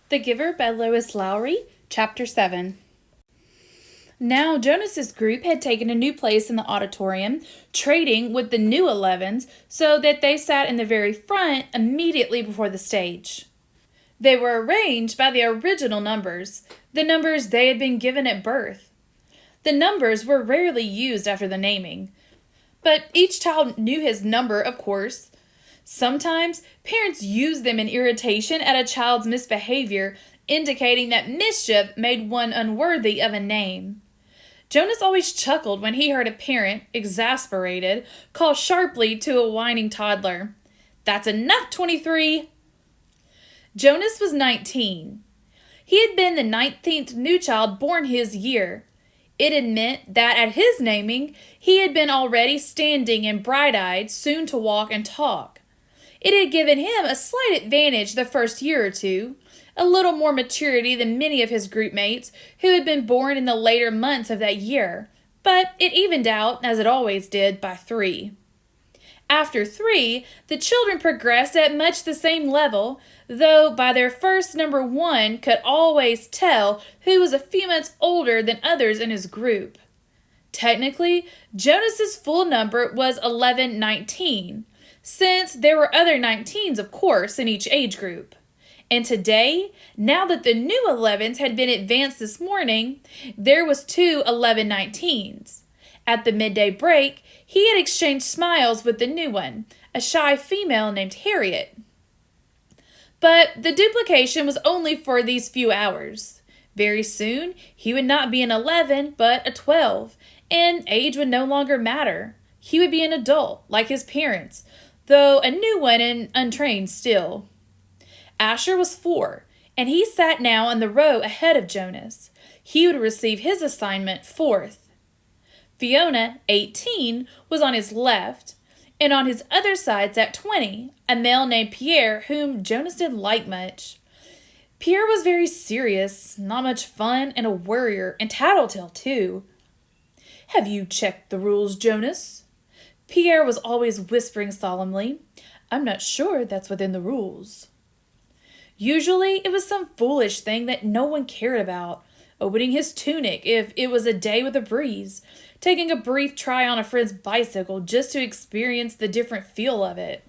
The Giver by Lois Lowry, Chapter 7. Now Jonas's group had taken a new place in the auditorium, trading with the new 11s so that they sat in the very front immediately before the stage. They were arranged by the original numbers, the numbers they had been given at birth. The numbers were rarely used after the naming, but each child knew his number, of course. Sometimes parents use them in irritation at a child's misbehavior, indicating that mischief made one unworthy of a name. Jonas always chuckled when he heard a parent, exasperated, call sharply to a whining toddler, "That's enough, 23!" Jonas was 19. He had been the 19th new child born his year. It had meant that at his naming, he had been already standing and bright-eyed, soon to walk and talk. It had given him a slight advantage the first year or two, a little more maturity than many of his group mates who had been born in the later months of that year, but it evened out, as it always did, by 3. After 3, the children progressed at much the same level, though by their first number 1 could always tell who was a few months older than others in his group. Technically, Jonas's full number was 1119, since there were other 19s, of course, in each age group. And today, now that the new 11s had been advanced this morning, there was 2 1119s. At the midday break, he had exchanged smiles with the new one, a shy female named Harriet. But the duplication was only for these few hours. Very soon, he would not be an 11, but a 12, and age would no longer matter. He would be an adult, like his parents, though a new one and untrained still. Asher was 4, and he sat now in the row ahead of Jonas. He would receive his assignment 4th. Fiona, 18, was on his left, and on his other side sat 20, a male named Pierre, whom Jonas didn't like much. Pierre was very serious, not much fun, and a worrier, and tattletale too. "Have you checked the rules, Jonas?" Pierre was always whispering solemnly. "I'm not sure that's within the rules." Usually it was some foolish thing that no one cared about, opening his tunic if it was a day with a breeze, taking a brief try on a friend's bicycle just to experience the different feel of it.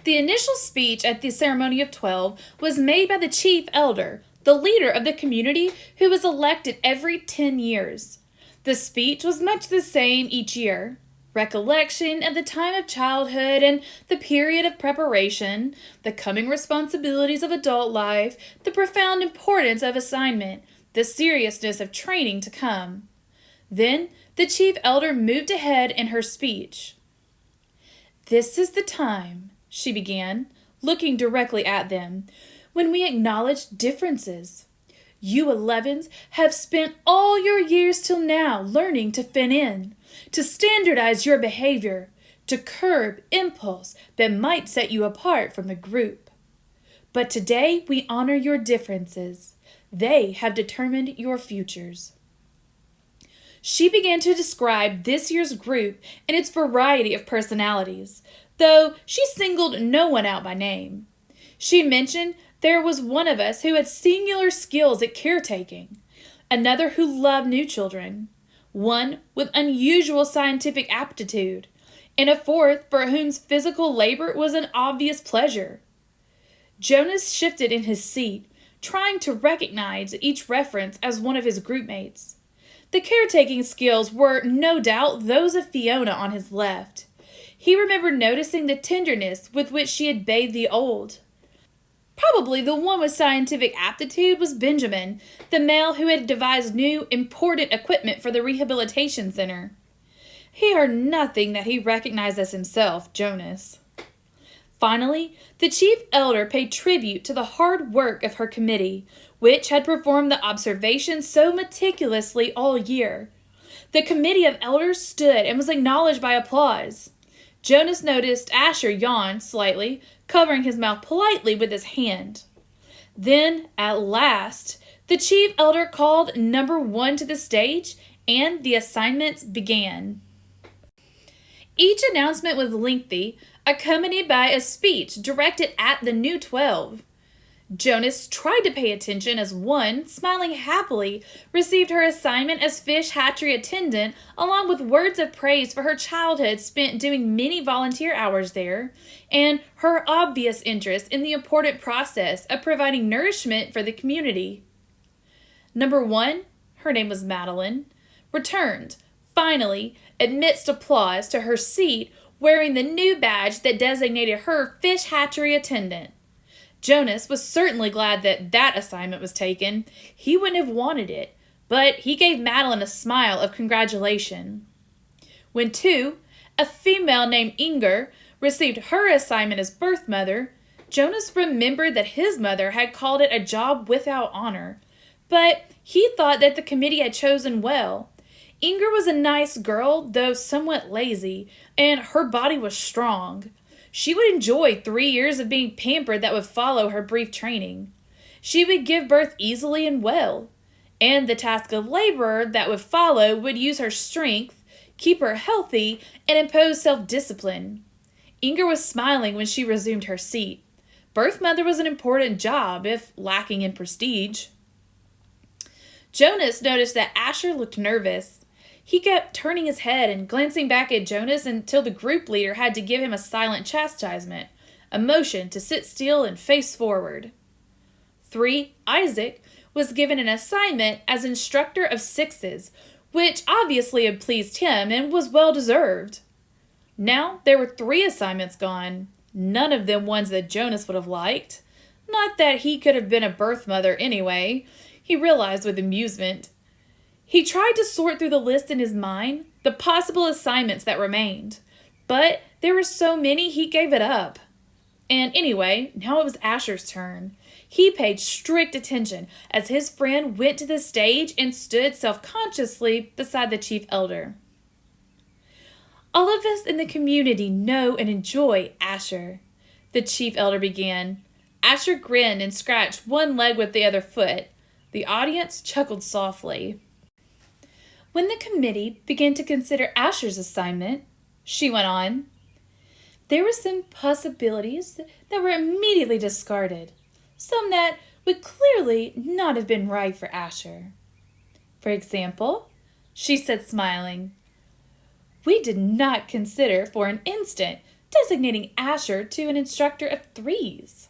The initial speech at the ceremony of 12 was made by the chief elder, the leader of the community who was elected every 10 years. The speech was much the same each year. Recollection of the time of childhood and the period of preparation, the coming responsibilities of adult life, the profound importance of assignment, the seriousness of training to come. Then the chief elder moved ahead in her speech. "This is the time," she began, looking directly at them, "when we acknowledge differences. You 11s have spent all your years till now learning to fit in, to standardize your behavior, to curb impulse that might set you apart from the group. But today we honor your differences. They have determined your futures." She began to describe this year's group and its variety of personalities, though she singled no one out by name. She mentioned there was one of us who had singular skills at caretaking, another who loved new children, one with unusual scientific aptitude, and a 4th for whom physical labor was an obvious pleasure. Jonas shifted in his seat, trying to recognize each reference as one of his groupmates. The caretaking skills were, no doubt, those of Fiona on his left. He remembered noticing the tenderness with which she had bathed the old. Probably the one with scientific aptitude was Benjamin, the male who had devised new, important equipment for the rehabilitation center. He heard nothing that he recognized as himself, Jonas. Finally, the chief elder paid tribute to the hard work of her committee, which had performed the observations so meticulously all year. The committee of elders stood and was acknowledged by applause. Jonas noticed Asher yawn slightly, covering his mouth politely with his hand. Then, at last, the chief elder called number 1 to the stage, and the assignments began. Each announcement was lengthy, accompanied by a speech directed at the new 12. Jonas tried to pay attention as one, smiling happily, received her assignment as fish hatchery attendant, along with words of praise for her childhood spent doing many volunteer hours there, and her obvious interest in the important process of providing nourishment for the community. Number 1, her name was Madeline, returned, finally, amidst applause to her seat, wearing the new badge that designated her fish hatchery attendant. Jonas was certainly glad that assignment was taken. He wouldn't have wanted it, but he gave Madeline a smile of congratulation. When 2, a female named Inger, received her assignment as birth mother, Jonas remembered that his mother had called it a job without honor, but he thought that the committee had chosen well. Inger was a nice girl, though somewhat lazy, and her body was strong. She would enjoy 3 years of being pampered that would follow her brief training. She would give birth easily and well, and the task of laborer that would follow would use her strength, keep her healthy, and impose self-discipline. Inger was smiling when she resumed her seat. Birth mother was an important job, if lacking in prestige. Jonas noticed that Asher looked nervous. He kept turning his head and glancing back at Jonas until the group leader had to give him a silent chastisement, a motion to sit still and face forward. 3, Isaac, was given an assignment as instructor of 6s, which obviously had pleased him and was well deserved. Now there were 3 assignments gone, none of them ones that Jonas would have liked. Not that he could have been a birth mother anyway, he realized with amusement. He tried to sort through the list in his mind, the possible assignments that remained, but there were so many he gave it up. And anyway, now it was Asher's turn. He paid strict attention as his friend went to the stage and stood self-consciously beside the chief elder. All of us in the community know and enjoy Asher, the chief elder began. Asher grinned and scratched one leg with the other foot. The audience chuckled softly. When the committee began to consider Asher's assignment, she went on, there were some possibilities that were immediately discarded, some that would clearly not have been right for Asher. For example, she said smiling, we did not consider for an instant designating Asher to an instructor of 3s.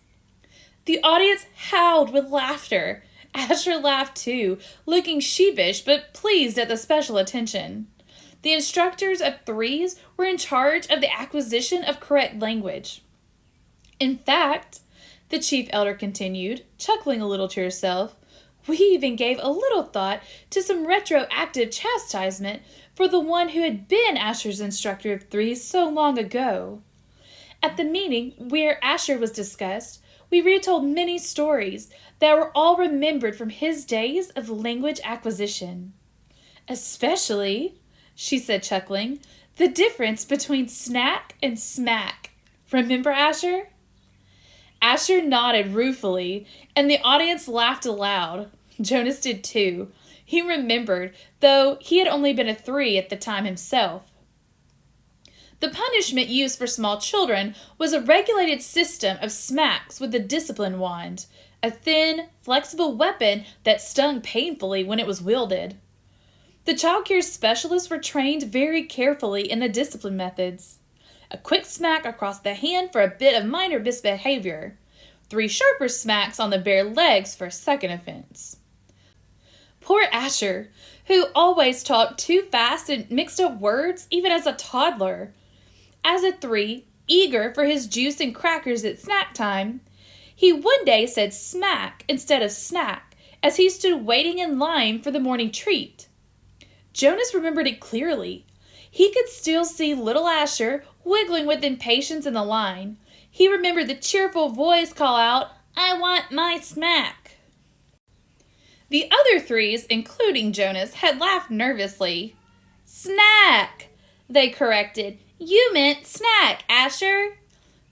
The audience howled with laughter. Asher laughed too, looking sheepish but pleased at the special attention. The instructors of 3s were in charge of the acquisition of correct language. In fact, the chief elder continued, chuckling a little to herself, we even gave a little thought to some retroactive chastisement for the one who had been Asher's instructor of 3s so long ago. At the meeting where Asher was discussed, we retold many stories that were all remembered from his days of language acquisition. Especially, she said chuckling, the difference between snack and smack. Remember, Asher? Asher nodded ruefully, and the audience laughed aloud. Jonas did too. He remembered, though he had only been a 3 at the time himself. The punishment used for small children was a regulated system of smacks with a discipline wand, a thin, flexible weapon that stung painfully when it was wielded. The child care specialists were trained very carefully in the discipline methods. A quick smack across the hand for a bit of minor misbehavior. 3 sharper smacks on the bare legs for a second offense. Poor Asher, who always talked too fast and mixed up words even as a toddler. As a 3, eager for his juice and crackers at snack time, he one day said smack instead of snack as he stood waiting in line for the morning treat. Jonas remembered it clearly. He could still see little Asher wiggling with impatience in the line. He remembered the cheerful voice call out, I want my smack. The other 3s, including Jonas, had laughed nervously. Snack, they corrected. You meant snack, Asher.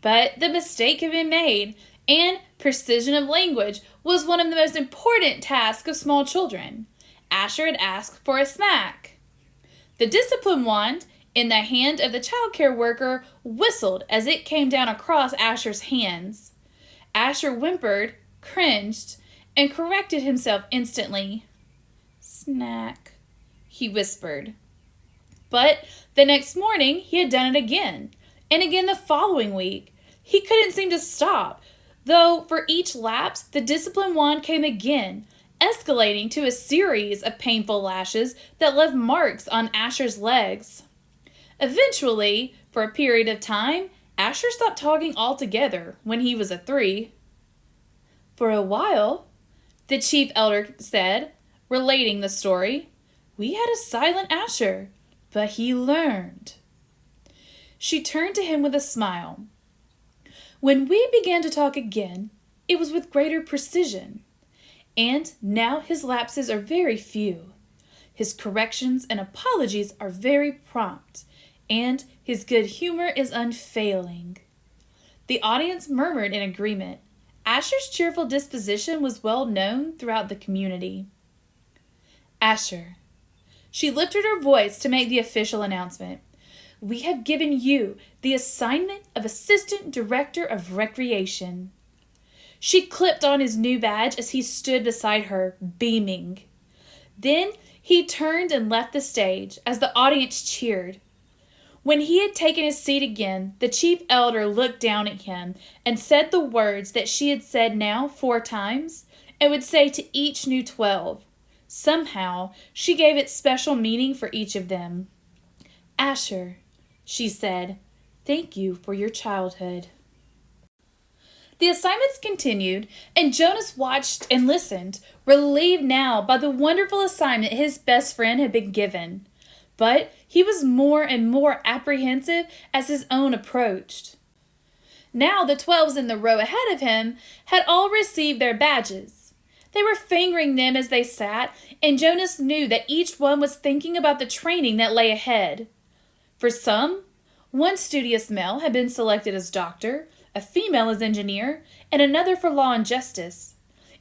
But the mistake had been made, and precision of language was one of the most important tasks of small children. Asher had asked for a smack. The discipline wand in the hand of the child care worker whistled as it came down across Asher's hands. Asher whimpered, cringed, and corrected himself instantly. "Snack," he whispered. But the next morning he had done it again, and again the following week. He couldn't seem to stop, though for each lapse the discipline wand came again, escalating to a series of painful lashes that left marks on Asher's legs. Eventually, for a period of time, Asher stopped talking altogether when he was a 3. "For a while," the chief elder said, relating the story, "we had a silent Asher, but he learned." She turned to him with a smile. "When we began to talk again, it was with greater precision, and now his lapses are very few. His corrections and apologies are very prompt, and his good humor is unfailing." The audience murmured in agreement. Asher's cheerful disposition was well known throughout the community. "Asher," she lifted her voice to make the official announcement, "we have given you the assignment of Assistant Director of Recreation." She clipped on his new badge as he stood beside her, beaming. Then he turned and left the stage as the audience cheered. When he had taken his seat again, the chief elder looked down at him and said the words that she had said now 4 times and would say to each new 12. Somehow, she gave it special meaning for each of them. "Asher," she said, "thank you for your childhood." The assignments continued, and Jonas watched and listened, relieved now by the wonderful assignment his best friend had been given. But he was more and more apprehensive as his own approached. Now the 12s in the row ahead of him had all received their badges. They were fingering them as they sat, and Jonas knew that each one was thinking about the training that lay ahead. For some, one studious male had been selected as doctor, a female as engineer, and another for law and justice.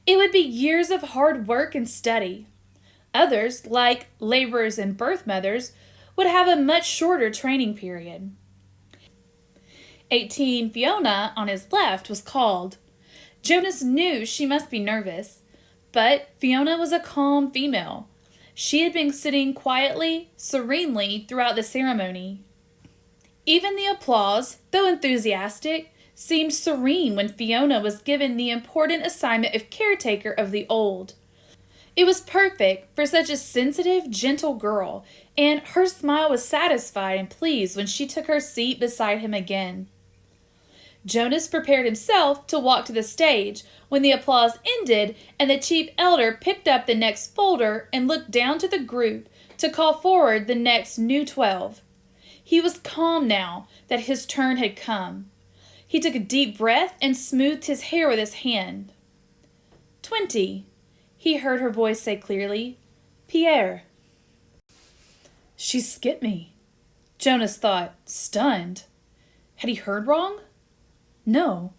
It would be years of hard work and study. Others, like laborers and birth mothers, would have a much shorter training period. 18 Fiona, on his left, was called. Jonas knew she must be nervous, but Fiona was a calm female. She had been sitting quietly, serenely throughout the ceremony. Even the applause, though enthusiastic, seemed serene when Fiona was given the important assignment of caretaker of the old. It was perfect for such a sensitive, gentle girl, and her smile was satisfied and pleased when she took her seat beside him again. Jonas prepared himself to walk to the stage when the applause ended and the chief elder picked up the next folder and looked down to the group to call forward the next new 12. He was calm now that his turn had come. He took a deep breath and smoothed his hair with his hand. 20. He heard her voice say clearly, "Pierre." She skipped me. Jonas thought, stunned. Had he heard wrong? No.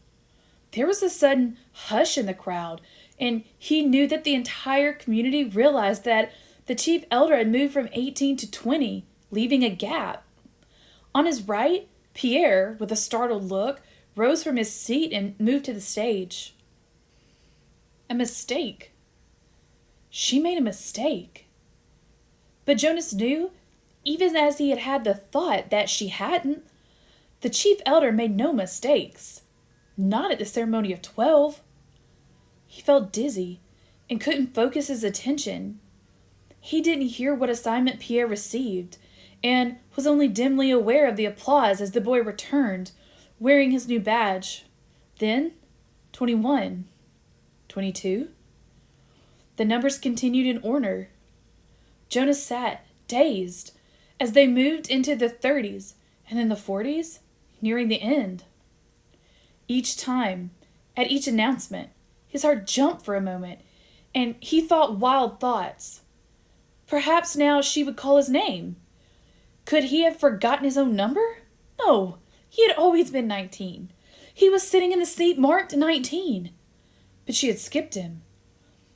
There was a sudden hush in the crowd, and he knew that the entire community realized that the chief elder had moved from 18 to 20, leaving a gap. On his right, Pierre, with a startled look, rose from his seat and moved to the stage. A mistake. She made a mistake. But Jonas knew, even as he had had the thought that she hadn't, the chief elder made no mistakes. Not at the ceremony of 12. He felt dizzy and couldn't focus his attention. He didn't hear what assignment Pierre received, and was only dimly aware of the applause as the boy returned, wearing his new badge. Then, 21. 22. The numbers continued in order. Jonas sat, dazed, as they moved into the 30s and then the 40s, nearing the end. Each time, at each announcement, his heart jumped for a moment, and he thought wild thoughts. Perhaps now she would call his name. Could he have forgotten his own number? No, he had always been 19. He was sitting in the seat marked 19. But she had skipped him.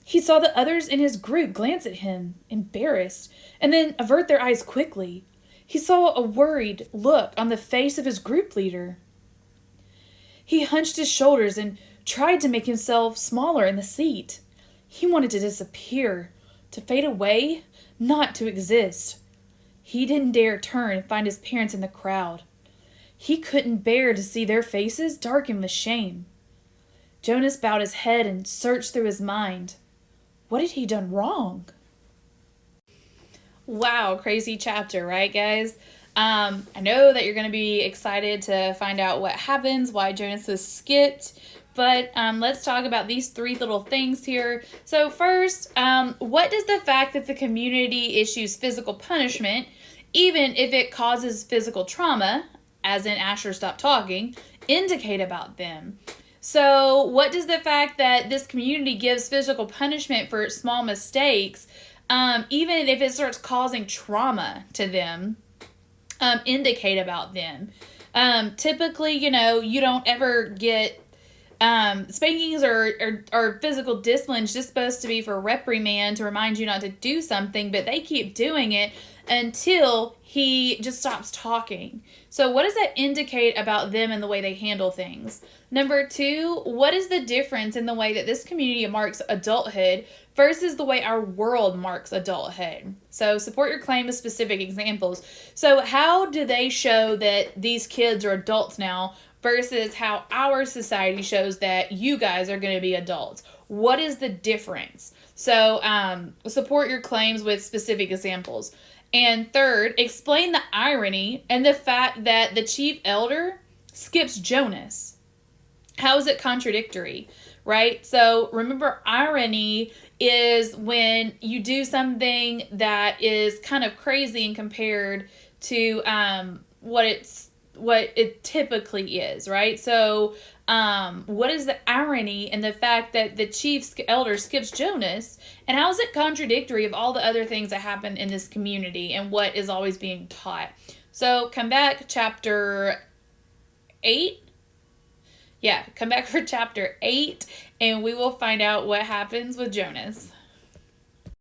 He saw the others in his group glance at him, embarrassed, and then avert their eyes quickly. He saw a worried look on the face of his group leader. He hunched his shoulders and tried to make himself smaller in the seat. He wanted to disappear, to fade away, not to exist. He didn't dare turn and find his parents in the crowd. He couldn't bear to see their faces darkened with shame. Jonas bowed his head and searched through his mind. What had he done wrong? Wow, crazy chapter, right, guys? I know that you're going to be excited to find out what happens, why Jonas was skipped, but let's talk about these three little things here. So first, what does the fact that the community issues physical punishment, even if it causes physical trauma, as in Asher stopped talking, indicate about them? So what does the fact that this community gives physical punishment for small mistakes, even if it starts causing trauma to them, indicate about them? Typically, you don't ever get spankings or physical discipline is just supposed to be for reprimand, to remind you not to do something, but they keep doing it until he just stops talking. So what does that indicate about them and the way they handle things? Number two, what is the difference in the way that this community marks adulthood versus the way our world marks adulthood? So support your claim with specific examples. So how do they show that these kids are adults now versus how our society shows that you guys are going to be adults? What is the difference? So support your claims with specific examples. And third, explain the irony and the fact that the chief elder skips Jonas. How is it contradictory, right? So remember, irony is when you do something that is kind of crazy and compared to what it typically is, right? So what is the irony in the fact that the chief elder skips Jonas, and how is it contradictory of all the other things that happen in this community and what is always being taught? So come back chapter 8. Yeah, come back for chapter 8 and we will find out what happens with Jonas.